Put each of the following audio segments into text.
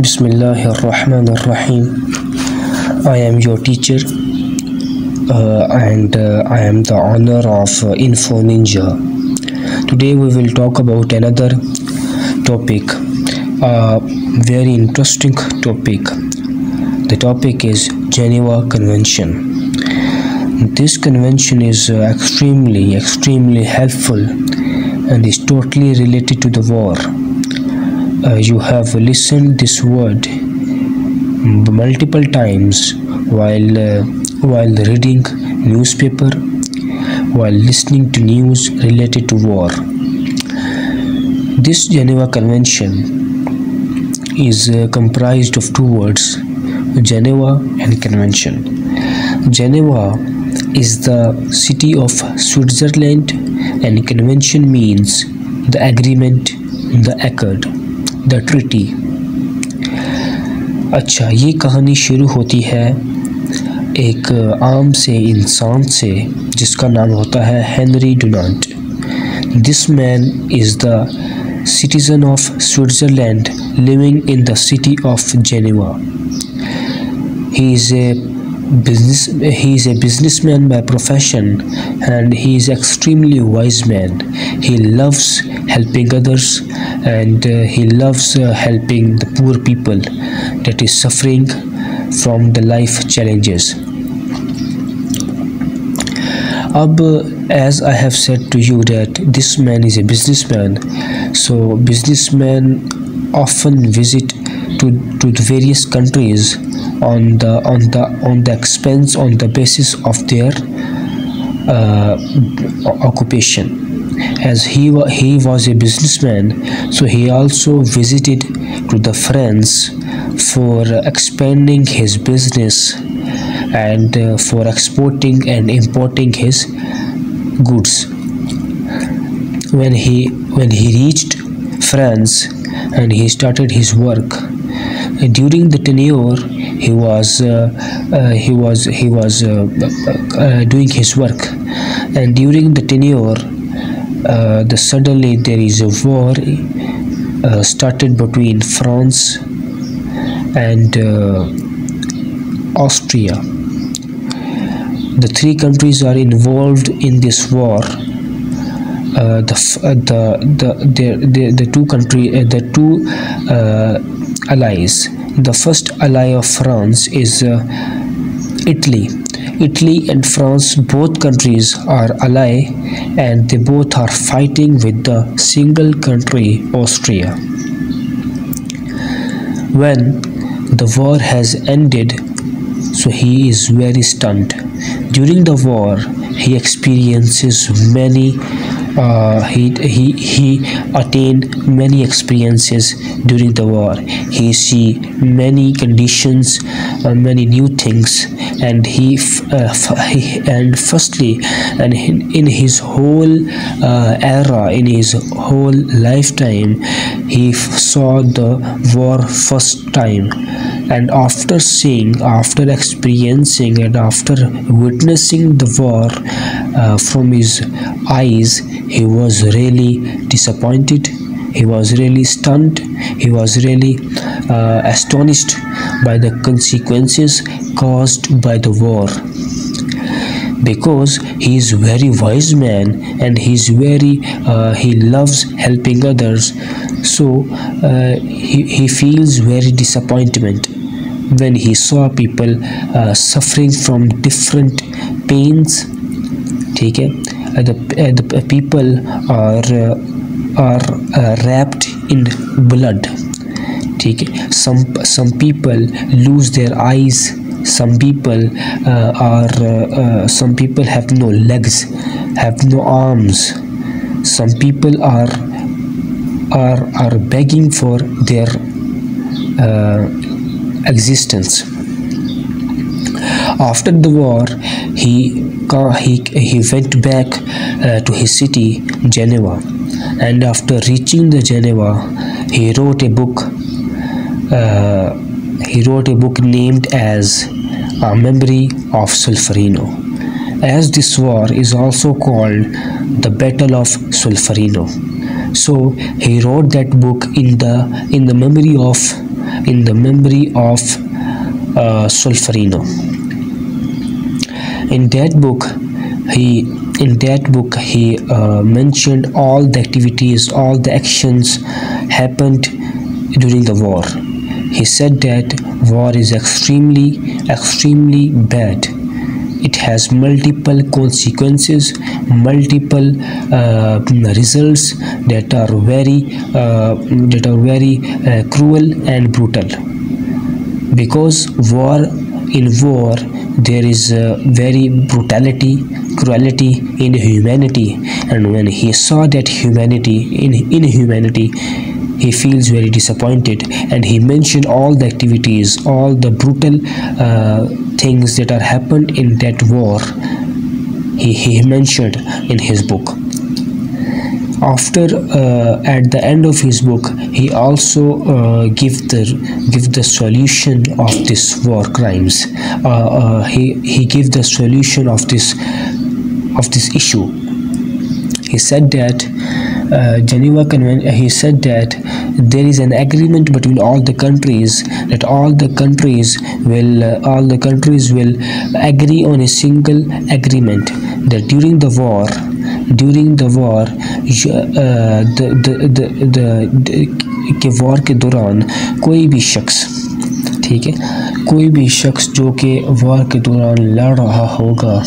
Bismillahirrahmanirrahim. I am your teacher, and I am the owner of Info Ninja. Today we will talk about another topic, a very interesting topic. The topic is Geneva Convention. This convention is extremely helpful and is totally related to the war. You have listened this word multiple times while reading newspaper, while listening to news related to war. This Geneva Convention is comprised of two words, Geneva and Convention. Geneva is the city of Switzerland and Convention means the agreement, the accord, the treaty. अच्छा, ये कहानी शुरू होती है एक आम से इंसान से जिसका नाम होता है Henry Dunant. This man is the citizen of Switzerland living in the city of Geneva. He is a businessman by profession and he is extremely wise man. He loves helping others and he loves helping the poor people that is suffering from the life challenges. As I have said to you that this man is a businessman, so businessmen often visit to the various countries on the basis of their occupation. As he was a businessman, so he also visited to the France for expanding his business and for exporting and importing his goods. When he reached France and he started his work, during the tenure he was doing his work, and during the tenure suddenly there is a war started between France and Austria. The three countries are involved in this war. The two allies. The first ally of France is Italy. Italy and France, both countries are ally and they both are fighting with the single country Austria. When the war has ended, so he is very stunned. During the war, he experiences many he attained many experiences during the war. He see many conditions, many new things, and in his whole era, in his whole lifetime, he saw the war first time. And after experiencing and after witnessing the war from his eyes, he was really disappointed. He was really stunned. He was really astonished by the consequences caused by the war. Because he is very wise man and he loves helping others, so he feels very disappointment when he saw people suffering from different pains. ठीक है, the people are wrapped in blood. ठीक है, some people lose their eyes. Some people have no legs, have no arms. Some people are begging for their existence. After the war, he went back to his city, Geneva, and after reaching the Geneva, he wrote a book. Named as A Memory of Solferino. As this war is also called the Battle of Solferino, so he wrote that book in the memory of in the memory of Solferino. In that book he mentioned all the activities, all the actions happened during the war. He said that war is extremely bad. It has multiple consequences, multiple results that are very cruel and brutal. Because in war there is very brutality, cruelty, inhumanity, and when he saw that inhumanity, he feels very disappointed, and he mentioned all the activities, all the brutal things that are happened in that war. He mentioned in his book. After at the end of his book, he also give the solution of this war crimes. He gave the solution of this issue. He said that Geneva Convention. He said that there is an agreement between all the countries that all the countries will agree on a single agreement that during the war war के दौरान कोई भी शख्स, ठीक है, कोई भी शख्स जो कि वॉर के दौरान लड़ रहा होगा,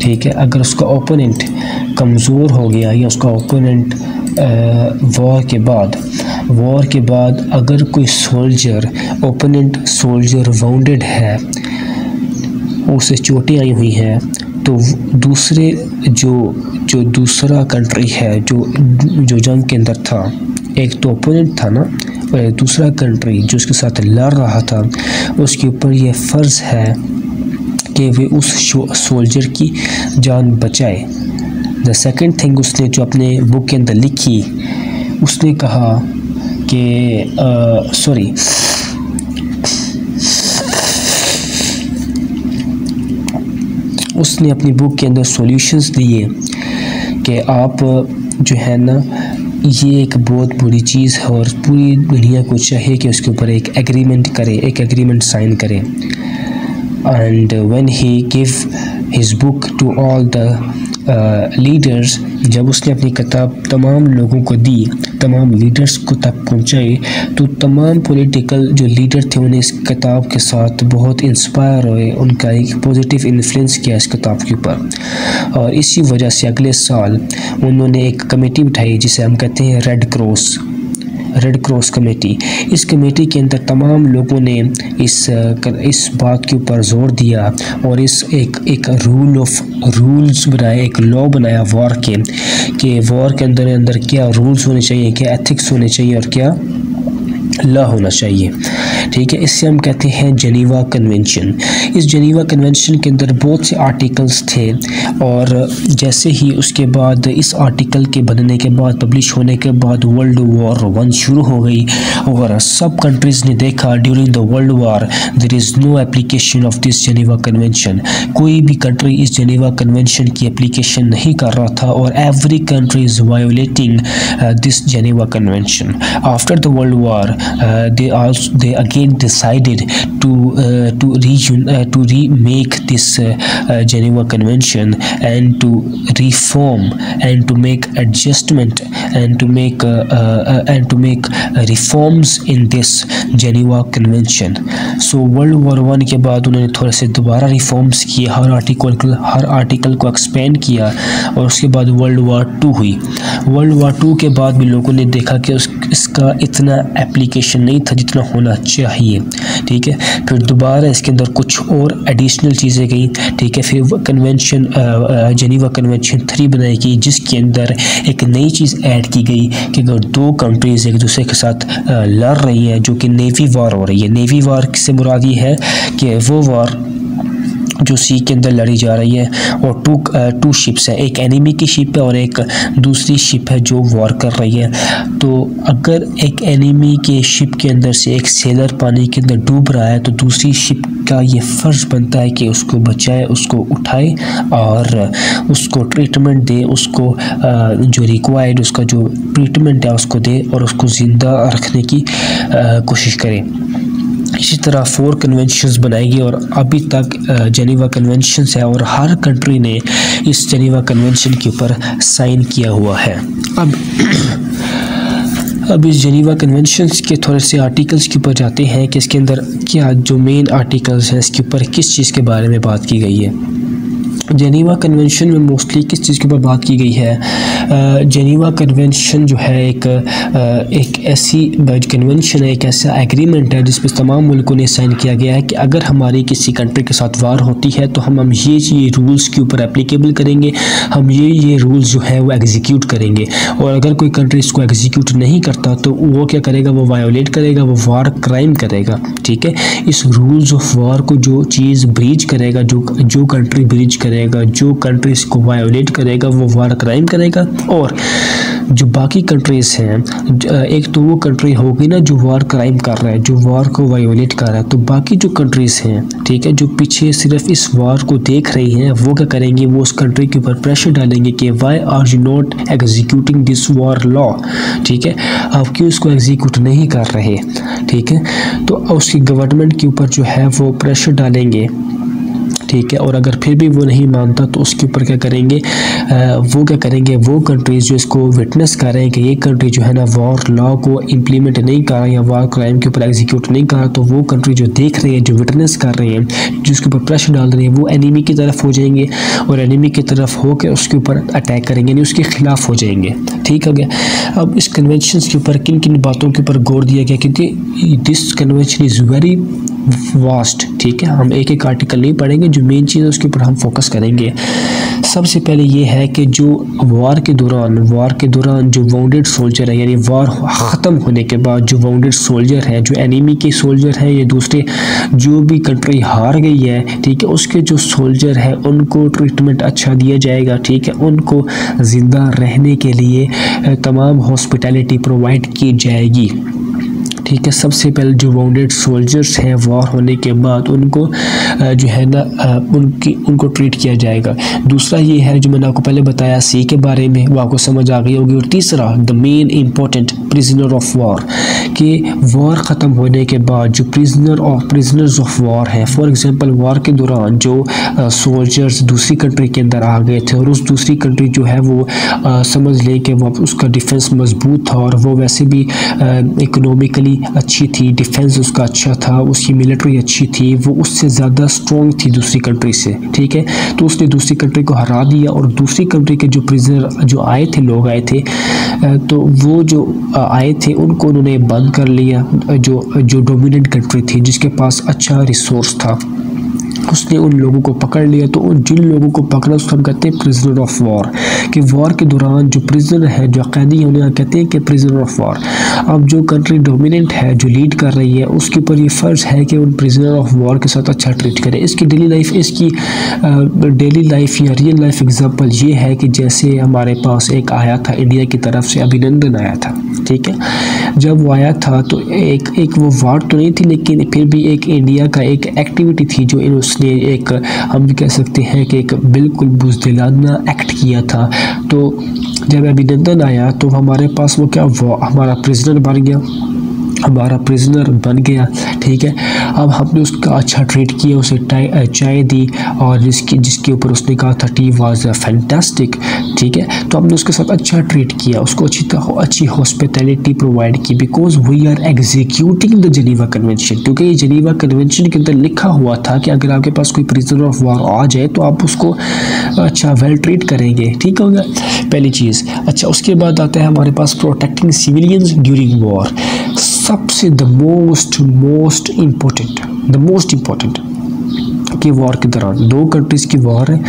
ठीक है, अगर उसका ओपोनेंट कमज़ोर हो गया या उसका ओपोनेंट वॉर के बाद अगर कोई ओपोनेंट सोल्जर वाउंडेड है, उसे चोटें आई हुई हैं, तो दूसरे जो दूसरा कंट्री है जो जंग के अंदर था, एक तो ओपोनेंट था ना, और दूसरा कंट्री जो उसके साथ लड़ रहा था, उसके ऊपर यह फ़र्ज़ है कि वे उस सोल्जर की जान बचाए। द सेकंड थिंग उसने जो अपने बुक के अंदर लिखी, उसने कहा कि उसने अपनी बुक के अंदर सॉल्यूशंस दिए कि आप जो है ना, ये एक बहुत बुरी चीज़ है और पूरी दुनिया को चाहिए कि उसके ऊपर एक एग्रीमेंट साइन करें। And when he give his book to all the leaders, जब उसने अपनी किताब तमाम लोगों को दी, तमाम लीडर्स को तक पहुंचाई, तो तमाम पॉलिटिकल जो लीडर थे उन्हें इस किताब के साथ बहुत इंस्पायर हुए, उनका एक पॉजिटिव इन्फ्लुएंस किया इस किताब के ऊपर। और इसी वजह से अगले साल उन्होंने एक कमेटी बिठाई जिसे हम कहते हैं रेड क्रॉस कमेटी। इस कमेटी के अंदर तमाम लोगों ने इस बात के ऊपर जोर दिया और एक रूल्स बनाए, एक लॉ बनाया वॉर के वॉर के अंदर क्या रूल्स होने चाहिए, क्या एथिक्स होने चाहिए और क्या लॉ होना चाहिए, ठीक है। इससे हम कहते हैं जेनीवा कन्वेंशन। इस जेनीवा कन्वेंशन के अंदर बहुत से आर्टिकल्स थे और जैसे ही उसके बाद इस आर्टिकल के बनने के बाद, पब्लिश होने के बाद वर्ल्ड वॉर 1 शुरू हो गई और सब कंट्रीज़ ने देखा during the world war there is no application of this Geneva convention. कोई भी कंट्री इस जेनीवा कन्वेंशन की एप्लीकेशन नहीं कर रहा था और every country is violating this Geneva convention. After the world war they again decided to remake this Geneva Convention and to reform and to make adjustment and to make reforms in this Geneva Convention. So World War 1 के बाद उन्होंने थोड़े से दोबारा reforms किए, हर article को expand किया और उसके बाद वर्ल्ड वॉर 2 हुई। वर्ल्ड वॉर 2 के बाद भी लोगों ने देखा कि इसका इतना एप्लीकेशन नहीं था जितना होना चाहिए, ठीक है। फिर दोबारा इसके अंदर कुछ और एडिशनल चीज़ें गई, ठीक है। फिर कन्वेंशन जेनीवा कन्वेंशन 3 बनाई गई जिसके अंदर एक नई चीज़ ऐड की गई कि अगर 2 कंट्रीज़ एक दूसरे के साथ लड़ रही हैं, जो कि नेवी वॉर हो रही है। नेवी वॉर से मुराद ये है कि वो वॉर जो सी के अंदर लड़ी जा रही है और टू शिप्स है, एक एनिमी की शिप है और एक दूसरी शिप है जो वॉर कर रही है। तो अगर एक एनिमी के शिप के अंदर से एक सेलर पानी के अंदर डूब रहा है तो दूसरी शिप का ये फ़र्ज़ बनता है कि उसको बचाए, उसको उठाए और उसको ट्रीटमेंट दे, उसको जो रिक्वायर्ड उसका जो ट्रीटमेंट है उसको दे और उसको ज़िंदा रखने की कोशिश करे। इसी तरह 4 कन्वेंशंस बनाएगी और अभी तक जेनीवा कन्वेंशंस है और हर कंट्री ने इस जेनीवा कन्वेंशन के ऊपर साइन किया हुआ है। अब इस जेनीवा कन्वेंशंस के थोड़े से आर्टिकल्स के ऊपर जाते हैं कि इसके अंदर क्या जो मेन आर्टिकल्स हैं, इसके ऊपर किस चीज़ के बारे में बात की गई है। जेनीवा कन्वेंशन में मोस्टली किस चीज़ के ऊपर बात की गई है। जेनीवा कन्वेंशन जो है एक ऐसी कन्वेंशन है, एक ऐसा एग्रीमेंट है जिसमें तमाम मुल्कों ने साइन किया गया है कि अगर हमारी किसी कंट्री के साथ वार होती है तो हम ये रूल्स के ऊपर एप्लीकेबल करेंगे, हम ये रूल्स जो है वो एग्जीक्यूट करेंगे, और अगर कोई कंट्री इसको एग्जीक्यूट नहीं करता तो वो क्या करेगा, वो वायोलेट करेगा, वो वार क्राइम करेगा। ठीक है, इस रूल्स ऑफ वार को जो चीज़ ब्रीच करेगा, जो कंट्री ब्रीच करेगा, जो कंट्री इसको वायोलेट करेगा वो वार क्राइम करेगा। और जो बाकी कंट्रीज हैं, एक तो वो कंट्री होगी ना जो वार क्राइम कर रहा है, जो वार को वायोलेट कर रहा है, तो बाकी जो कंट्रीज हैं, ठीक है, जो पीछे सिर्फ इस वार को देख रही हैं, वो क्या करेंगे, वो उस कंट्री के ऊपर प्रेशर डालेंगे कि why are you not executing this war law. ठीक है, आप क्यों इसको एग्जीक्यूट नहीं कर रहे। ठीक है, तो उसकी गवर्नमेंट के ऊपर जो है वो प्रेशर डालेंगे। ठीक है, और अगर फिर भी वो नहीं मानता तो उसके ऊपर क्या करेंगे, वो कंट्रीज़ जो इसको विटनेस कर रहे हैं कि ये कंट्री जो है ना वार लॉ को इम्प्लीमेंट नहीं कर रहा या वार क्राइम के ऊपर एग्जीक्यूट नहीं कर रहा, तो वो कंट्री जो देख रहे हैं, जो विटनेस कर रहे हैं, जिसके ऊपर प्रेशर डाल रहे हैं, वो एनिमी की तरफ हो जाएंगे और एनिमी की तरफ होकर उसके ऊपर अटैक करेंगे, यानी उसके खिलाफ हो जाएंगे। ठीक हो गया। अब इस कन्वेंशन के ऊपर किन किन बातों के ऊपर गौर दिया गया, क्योंकि this convention is very vast. ठीक है, हम एक एक आर्टिकल नहीं पढ़ेंगे, जो मेन चीज़ है उसके ऊपर हम फोकस करेंगे। सबसे पहले ये है कि जो वार के दौरान जो वाउंडेड सोल्जर है, यानी वार ख़त्म होने के बाद जो वाउंडेड सोल्जर है, जो एनिमी के सोल्जर हैं, ये दूसरे जो भी कंट्री हार गई है, ठीक है, उसके जो सोल्जर है उनको ट्रीटमेंट अच्छा दिया जाएगा। ठीक है, उनको ज़िंदा रहने के लिए तमाम हॉस्पिटैलिटी प्रोवाइड की जाएगी। ठीक है, सबसे पहले जो वाउंडेड सोल्जर्स हैं वार होने के बाद उनको जो है ना उनको ट्रीट किया जाएगा। दूसरा ये है जो मैंने आपको पहले बताया सी के बारे में, वो आपको समझ आ गई होगी। और तीसरा the main important prisoner of war, कि वार ख़त्म होने के बाद जो प्रिजनर्स ऑफ वार हैं, फॉर एग्जांपल वार के दौरान जो सोल्जर्स दूसरी कंट्री के अंदर आ गए थे और उस दूसरी कंट्री जो है वो समझ लें कि वो उसका डिफेंस मजबूत था और वो वैसे भी इकोनॉमिकली अच्छी थी, डिफेंस उसका अच्छा था, उसकी मिलिट्री अच्छी थी, वो उससे ज़्यादा स्ट्रॉन्ग थी दूसरी कंट्री से। ठीक है, तो उसने दूसरी कंट्री को हरा दिया और दूसरी कंट्री के जो प्रिजनर जो आए थे, लोग आए थे, तो वो जो आए थे उनको उन्होंने बंद कर लिया। जो डोमिनेंट कंट्री थी, जिसके पास अच्छा रिसोर्स था, उसने उन लोगों को पकड़ लिया। तो जिन लोगों को पकड़ा उसको हम कहते हैं प्रिजनर ऑफ वॉर, कि वॉर के दौरान जो प्रिजनर है, जो कैदी है, उन्हें कहते हैं कि प्रिजनर ऑफ वॉर। अब जो कंट्री डोमिनेंट है, जो लीड कर रही है, उसके ऊपर ये फ़र्ज़ है कि उन प्रिजनर ऑफ वॉर के साथ अच्छा ट्रीट करे। इसकी डेली लाइफ या रियल लाइफ एग्जाम्पल ये है कि जैसे हमारे पास एक आया था इंडिया की तरफ से, अभिनंदन आया था। ठीक है, जब वो आया था तो एक वो वार तो नहीं थी, लेकिन फिर भी एक इंडिया का एक एक्टिविटी थी जो उसने एक, हम कह सकते हैं कि एक बिल्कुल बुज़दिलाना एक्ट किया था। तो जब अभिनंदन आया तो हमारे पास वो क्या, वो हमारा प्रिजनर बन गया। ठीक है, अब हमने उसका अच्छा ट्रीट किया, उसे चाय दी और जिसके ऊपर उसने कहा था टी वाज फैंटास्टिक। ठीक है, तो हमने उसके साथ अच्छा ट्रीट किया, उसको अच्छी हॉस्पिटैलिटी प्रोवाइड की, because we are executing the Geneva convention. क्योंकि ये जेनीवा कन्वेंशन के अंदर लिखा हुआ था कि अगर आपके पास कोई प्रिजनर ऑफ वार आ जाए तो आप उसको अच्छा वेल ट्रीट करेंगे। ठीक हो गया, पहली चीज़। अच्छा, उसके बाद आता है हमारे पास प्रोटेक्टिंग सिविलियंस ड्यूरिंग वॉर। सबसे द मोस्ट इम्पोर्टेंट कि वॉर के दौरान, दो कंट्रीज़ की वॉर है,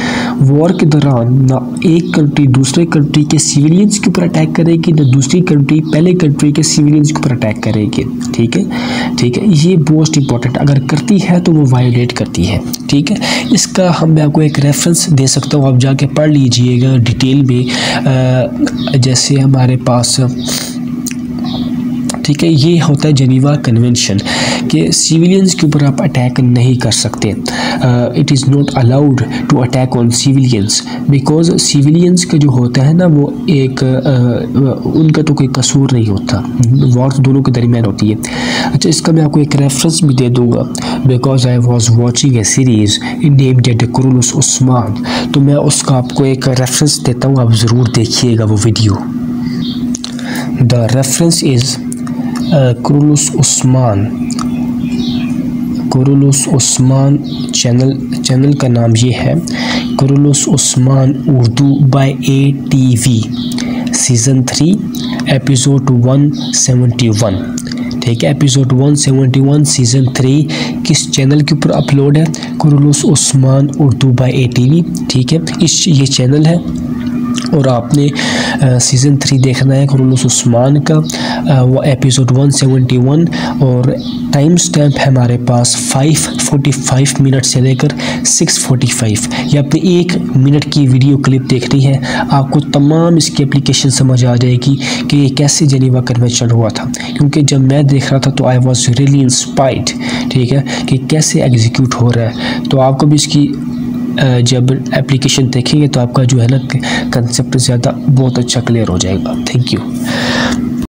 वॉर के दौरान ना एक कंट्री दूसरे कंट्री के सिविलियंस के ऊपर अटैक करेगी, ना दूसरी कंट्री पहले कंट्री के सिविलियंस के ऊपर अटैक करेगी। ठीक है, ये मोस्ट इम्पॉर्टेंट, अगर करती है तो वो वायोलेट करती है। ठीक है, इसका मैं आपको एक रेफरेंस दे सकता हूँ, आप जाके पढ़ लीजिएगा डिटेल में। जैसे हमारे पास, ठीक है, ये होता है जेनीवा कन्वेंशन कि सिविलियंस के ऊपर आप अटैक नहीं कर सकते। It is not allowed to attack on civilians because civilians का जो होता है ना वो एक उनका तो कोई कसूर नहीं होता, वॉर तो दोनों के दरमियान होती है। अच्छा, इसका मैं आपको एक रेफरेंस भी दे दूंगा because I was watching a series named at Kurulus Osman, तो मैं उसका आपको एक रेफरेंस देता हूँ, आप ज़रूर देखिएगा वो वीडियो। The reference is Kurulus Osman channel का नाम ये है Kurulus Osman Urdu by ATV season 3 episode 171। ठीक है, एपिसोड 171 सीज़न 3 किस चैनल के ऊपर अपलोड है? Kurulus Osman Urdu by ATV। ठीक है, ये चैनल है और आपने सीज़न 3 देखना है कुरुलुस उस्मान का, वो एपिसोड 171 और टाइम स्टैम्प है हमारे पास 5:45 मिनट से लेकर 6:45। ये आपने 1 मिनट की वीडियो क्लिप देखनी है, आपको तमाम इसकी एप्लीकेशन समझ आ जाएगी कि ये कैसे जेनेवा कन्वेंशन हुआ था, क्योंकि जब मैं देख रहा था तो आई वॉज रियली इंस्पायर्ड, ठीक है, कि कैसे एग्जीक्यूट हो रहा है। तो आपको भी इसकी जब एप्लीकेशन देखेंगे तो आपका जो है ना कंसेप्ट ज़्यादा बहुत अच्छा क्लियर हो जाएगा। Thank you.